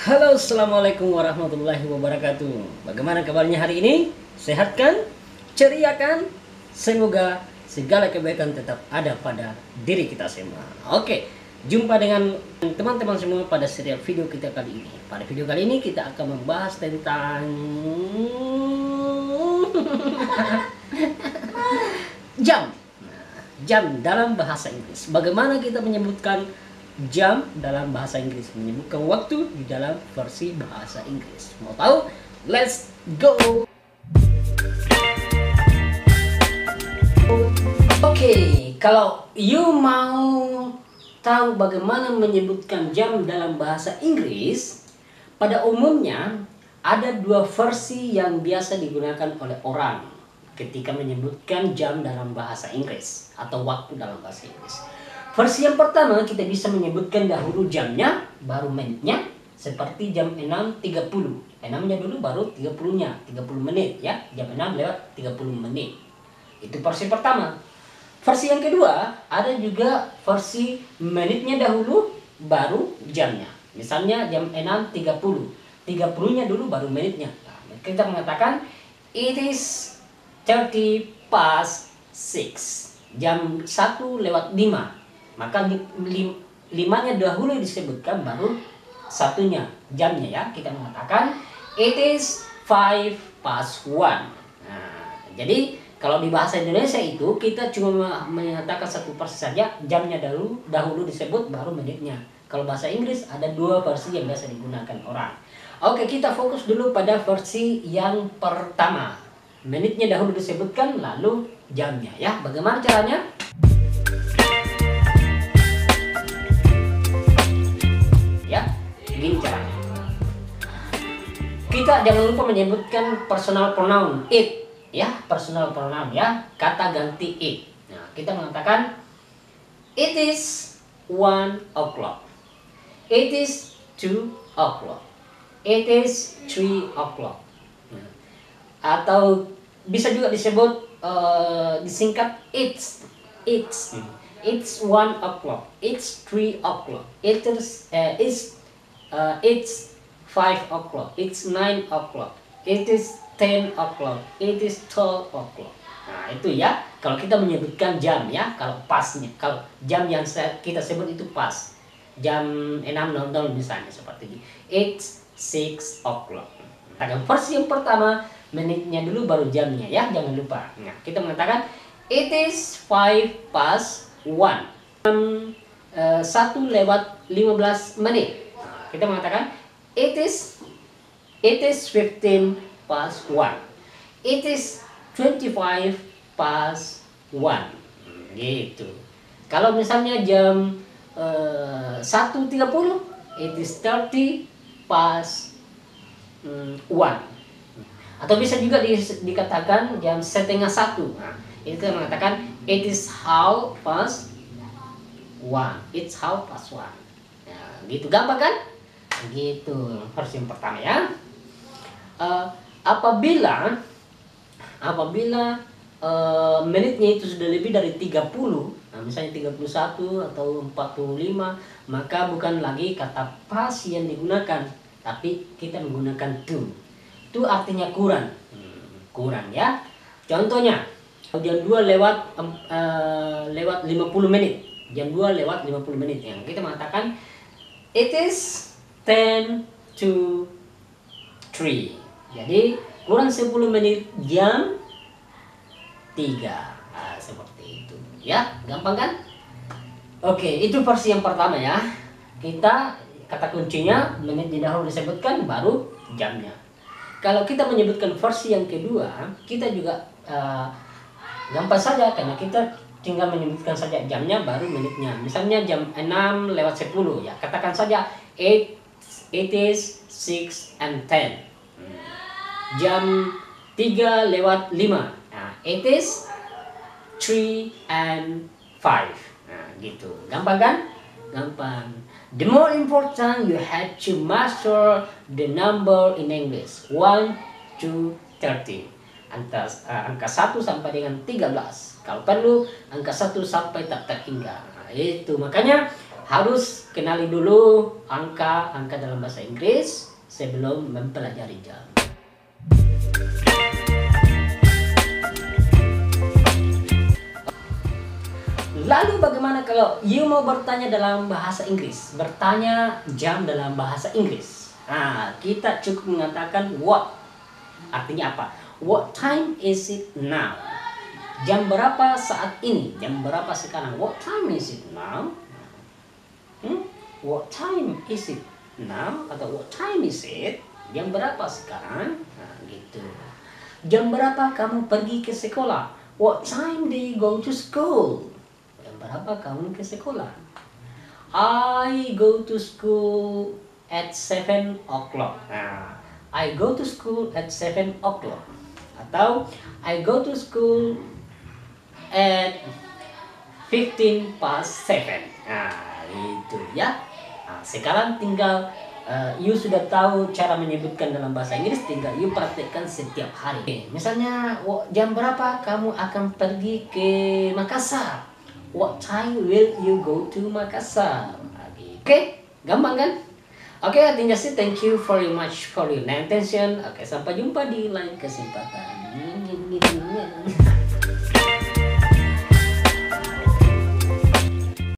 Halo, assalamualaikum warahmatullahi wabarakatuh. Bagaimana kabarnya hari ini? Sehat kan? Ceria kan? Semoga segala kebaikan tetap ada pada diri kita semua. Oke, jumpa dengan teman-teman semua pada serial video kita kali ini. Pada video kali ini kita akan membahas tentang jam. Jam dalam bahasa Inggris. Bagaimana kita menyebutkan jam dalam bahasa Inggris, menyebutkan waktu di dalam versi bahasa Inggris. Mau tahu? Let's go. Oke, kalau you mau tahu bagaimana menyebutkan jam dalam bahasa Inggris, pada umumnya ada dua versi yang biasa digunakan oleh orang ketika menyebutkan jam dalam bahasa Inggris atau waktu dalam bahasa Inggris. Versi yang pertama, kita bisa menyebutkan dahulu jamnya, baru menitnya, seperti jam 6.30. 6-nya dulu, baru 30-nya, 30 menit ya. Jam 6 lewat 30 menit. Itu versi pertama. Versi yang kedua, ada juga versi menitnya dahulu, baru jamnya. Misalnya jam 6.30. 30-nya dulu, baru menitnya. Nah, kita mengatakan, it is 30 past 6. Jam 1 lewat 5. Maka limanya dahulu disebutkan, baru satunya, jamnya ya. Kita mengatakan it is 5 past 1. Nah, jadi kalau di bahasa Indonesia itu kita cuma menyatakan satu versi saja, jamnya dahulu disebut, baru menitnya. Kalau bahasa Inggris ada dua versi yang biasa digunakan orang. Oke, kita fokus dulu pada versi yang pertama. Menitnya dahulu disebutkan, lalu jamnya ya. Bagaimana caranya? Begini caranya. Kita jangan lupa menyebutkan personal pronoun it ya, personal pronoun ya, kata ganti it. Nah, kita mengatakan it is 1 o'clock. It is 2 o'clock. It is 3 o'clock. Nah, atau bisa juga disebut disingkat it's 1 o'clock. It's 3 o'clock. It's 5 o'clock, it's 9 o'clock, it is 10 o'clock, it is 12 o'clock. Nah, itu ya, kalau kita menyebutkan jam ya, kalau pasnya, kalau jam yang kita sebut itu pas. Jam 6.00 misalnya seperti ini. It's 6 o'clock. Nah, versi yang pertama, menitnya dulu baru jamnya ya, jangan lupa. Nah, kita mengatakan it is 5 past 1. 1 lewat 15 menit. Kita mengatakan it is 15 past 1. It is 25 past 1. Gitu. Kalau misalnya jam 1.30, it is 30 past 1. Atau bisa juga dikatakan jam setengah 1. Nah, itu kita mengatakan it is half past 1. It's half past 1. Nah, gitu, gampang kan? Gitu, versi yang pertama ya. Apabila menitnya itu sudah lebih dari 30, nah misalnya 31 atau 45, maka bukan lagi kata pas yang digunakan, tapi kita menggunakan to. To artinya kurang. Kurang ya. Contohnya, jam 2 lewat 50 menit. Jam 2 lewat 50 menit. Yang kita mengatakan it is 10 to 3. Jadi kurang 10 menit jam 3. Nah, seperti itu ya, gampang kan? Oke, itu versi yang pertama ya. Kita kata kuncinya menit dahulu disebutkan, baru jamnya. Kalau kita menyebutkan versi yang kedua, kita juga gampang saja, karena kita tinggal menyebutkan saja jamnya baru menitnya. Misalnya jam 6 lewat 10 ya, katakan saja it is 6 and 10. Jam 3 lewat 5. Nah, it is 3 and 5. Nah, gitu. Gampang kan? Gampang. The more important, you have to master the number in English. 1 to 30. Angka 1 sampai dengan 13. Kalau perlu, angka 1 sampai tak terhingga. Nah, itu makanya harus kenali dulu angka-angka dalam bahasa Inggris sebelum mempelajari jam. Lalu bagaimana kalau you mau bertanya dalam bahasa Inggris? Bertanya jam dalam bahasa Inggris. Nah, kita cukup mengatakan what. Artinya apa? What time is it now? Jam berapa saat ini? Jam berapa sekarang? What time is it now? What time is it now? Atau what time is it? Jam berapa sekarang? Nah, gitu. Jam berapa kamu pergi ke sekolah? What time do you go to school? Jam berapa kamu ke sekolah? I go to school at 7 o'clock. Nah, I go to school at 7 o'clock. Atau I go to school at 15 past 7. Nah, itu ya. Nah, sekarang tinggal you sudah tahu cara menyebutkan dalam bahasa Inggris, tinggal you praktekkan setiap hari. Misalnya, jam berapa kamu akan pergi ke Makassar? What time will you go to Makassar? Oke, gampang kan? Oke, artinya sih thank you very much for your attention. Oke, sampai jumpa di lain kesempatan.